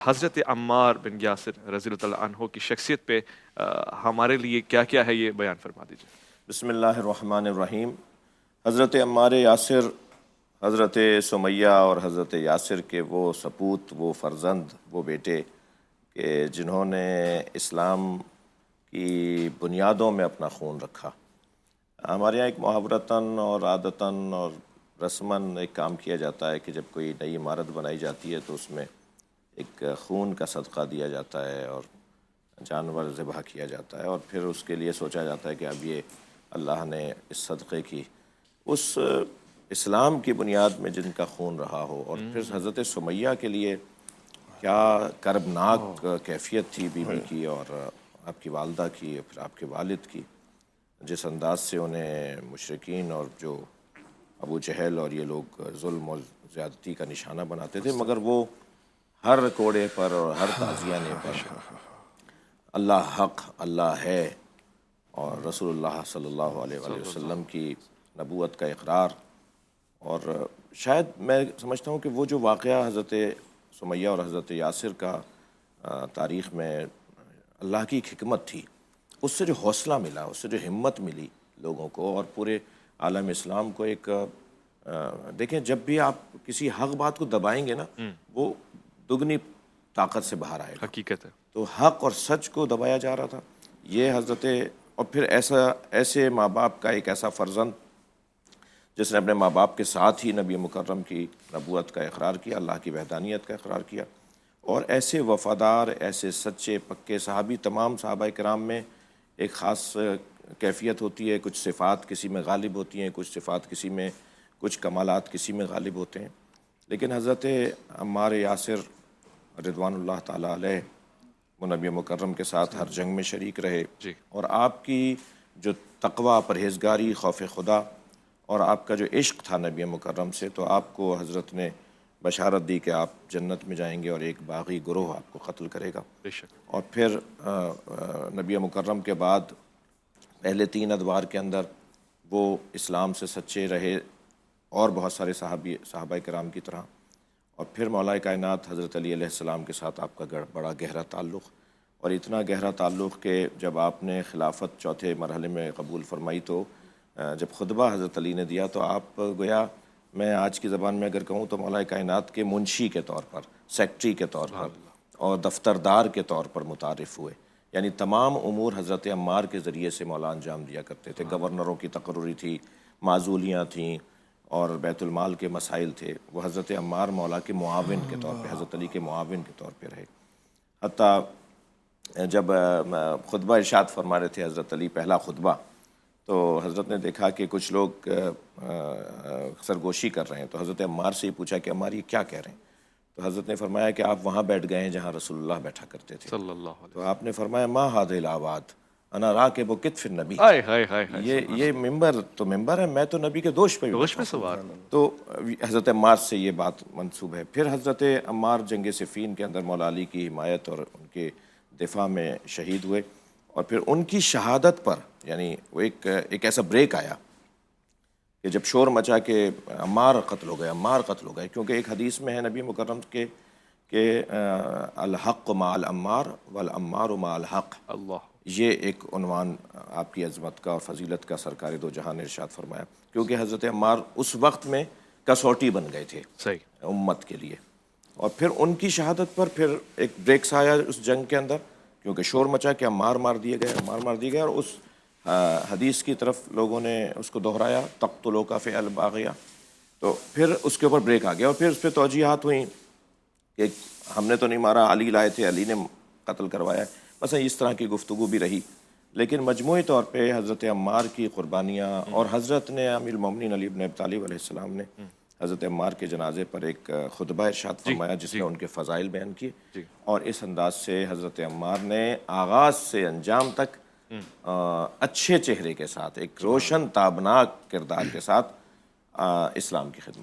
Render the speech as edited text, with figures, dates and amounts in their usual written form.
حضرت عمار بن یاسر رضی اللہ عنہ کی شخصیت پہ ہمارے لیے کیا کیا ہے یہ بیان فرما دیجیے۔ بسم اللہ الرحمن الرحیم۔ حضرت عمار یاسر، حضرت سمیہ اور حضرت یاسر کے وہ سپوت، وہ فرزند، وہ بیٹے کہ جنہوں نے اسلام کی بنیادوں میں اپنا خون رکھا۔ ہمارے یہاں ایک محاورتاً اور عادتاً اور رسماً ایک کام کیا جاتا ہے کہ جب کوئی نئی عمارت بنائی جاتی ہے تو اس میں ایک خون کا صدقہ دیا جاتا ہے اور جانور ذبح کیا جاتا ہے، اور پھر اس کے لیے سوچا جاتا ہے کہ اب یہ اللہ نے اس صدقے کی اس اسلام کی بنیاد میں جن کا خون رہا ہو۔ اور پھر حضرت سمیہ کے لیے کیا کربناک کیفیت تھی بی بی کی اور آپ کی والدہ کی، پھر آپ کے والد کی، جس انداز سے انہیں مشرکین اور جو ابو جہل اور یہ لوگ ظلم اور زیادتی کا نشانہ بناتے تھے، مگر وہ ہر کوڑے پر اور ہر تعزیانے پر اللہ حق، اللہ ہے، اور رسول اللہ صلی اللہ علیہ وآلہ وسلم کی نبوت کا اقرار۔ اور شاید میں سمجھتا ہوں کہ وہ جو واقعہ حضرت سمیہ اور حضرت یاسر کا تاریخ میں اللہ کی ایک حکمت تھی، اس سے جو حوصلہ ملا، اس سے جو ہمت ملی لوگوں کو اور پورے عالم اسلام کو، ایک دیکھیں جب بھی آپ کسی حق بات کو دبائیں گے نا، وہ دگنی طاقت سے باہر آئے گا۔ حقیقت ہے۔ تو حق اور سچ کو دبایا جا رہا تھا، یہ حضرت، اور پھر ایسے ماں باپ کا ایک ایسا فرزند جس نے اپنے ماں باپ کے ساتھ ہی نبی مکرم کی نبوت کا اقرار کیا، اللہ کی وحدانیت کا اقرار کیا، اور ایسے وفادار، ایسے سچے پکے صحابی، تمام صحابہ کرام میں ایک خاص کیفیت ہوتی ہے، کچھ صفات کسی میں غالب ہوتی ہیں، کچھ صفات کسی میں، کچھ کمالات کسی میں غالب ہوتے ہیں، لیکن حضرت عمار یاسر رضوان اللہ تعالیٰ علیہ وہ نبی مکرم کے ساتھ ہر جنگ میں شریک رہے، اور آپ کی جو تقوی، پرہیزگاری، خوف خدا اور آپ کا جو عشق تھا نبی مکرم سے، تو آپ کو حضرت نے بشارت دی کہ آپ جنت میں جائیں گے اور ایک باغی گروہ آپ کو قتل کرے گا۔ اور پھر نبی مکرم کے بعد پہلے 3 ادوار کے اندر وہ اسلام سے سچے رہے، اور بہت سارے صحابہ کرام کی طرح، اور پھر مولا کائنات حضرت علی علیہ السلام کے ساتھ آپ کا بڑا گہرا تعلق، اور اتنا گہرا تعلق کہ جب آپ نے خلافت چوتھے مرحلے میں قبول فرمائی تو جب خطبہ حضرت علی نے دیا تو آپ گویا، میں آج کی زبان میں اگر کہوں تو مولا کائنات کے منشی کے طور پر، سیکٹری کے طور پر اور دفتردار کے طور پر متعارف ہوئے، یعنی تمام امور حضرت عمار کے ذریعے سے مولا انجام دیا کرتے تھے۔ گورنروں کی تقرری تھی، معزولیاں تھیں، اور بیت المال کے مسائل تھے، وہ حضرت عمار مولا کے معاون کے طور پہ، حضرت علی کے معاون کے طور پہ رہے۔ حتیٰ جب خطبہ ارشاد فرما رہے تھے حضرت علی، پہلا خطبہ، تو حضرت نے دیکھا کہ کچھ لوگ سرگوشی کر رہے ہیں، تو حضرت عمار سے ہی پوچھا کہ عمار یہ کیا کہہ رہے ہیں؟ تو حضرت نے فرمایا کہ آپ وہاں بیٹھ گئے ہیں جہاں رسول اللہ بیٹھا کرتے تھے صلی اللہ علیہ تو آپ نے فرمایا ما هذه الاواد انا راکب کتف النبی، یہ ممبر تو ممبر ہے، میں تو نبی کے دوش پہ سوار۔ تو حضرت عمار سے یہ بات منسوب ہے۔ پھر حضرت عمار جنگ صفین کے اندر مولا علی کی حمایت اور ان کے دفاع میں شہید ہوئے، اور پھر ان کی شہادت پر یعنی وہ ایک ایسا بریک آیا کہ جب شور مچا کہ عمار قتل ہو گئے، عمار قتل ہو گئے، کیونکہ ایک حدیث میں ہے نبی مکرم کے کہ الحق مع العمار والعمار مع الحق، اللہ، یہ ایک عنوان آپ کی عظمت کا اور فضیلت کا سرکار دو جہاں نے ارشاد فرمایا، کیونکہ حضرت عمار اس وقت میں کسوٹی بن گئے تھے صحیح امت کے لیے۔ اور پھر ان کی شہادت پر پھر ایک بریکس آیا اس جنگ کے اندر، کیونکہ شور مچا کہ عمار مار دیے گئے، عمار مار دیے گئے، اور اس حدیث کی طرف لوگوں نے اس کو دہرایا، تقتلوک فعل باغیہ، تو پھر اس کے اوپر بریک آ گیا، اور پھر اس پہ توجیہات ہوئیں کہ ہم نے تو نہیں مارا، علی لائے تھے، علی نے قتل کروایا، مثلا اس طرح کی گفتگو بھی رہی، لیکن مجموعی طور پہ حضرت عمار کی قربانیاں، اور حضرت نے امیر المومنین علی بن ابی طالب علیہ السلام نے حضرت عمار کے جنازے پر ایک خطبہ ارشاد فرمایا جس میں ان کے فضائل بیان کیے، اور اس انداز سے حضرت عمار نے آغاز سے انجام تک اچھے چہرے کے ساتھ، ایک روشن تابناک کردار کے ساتھ اسلام کی خدمت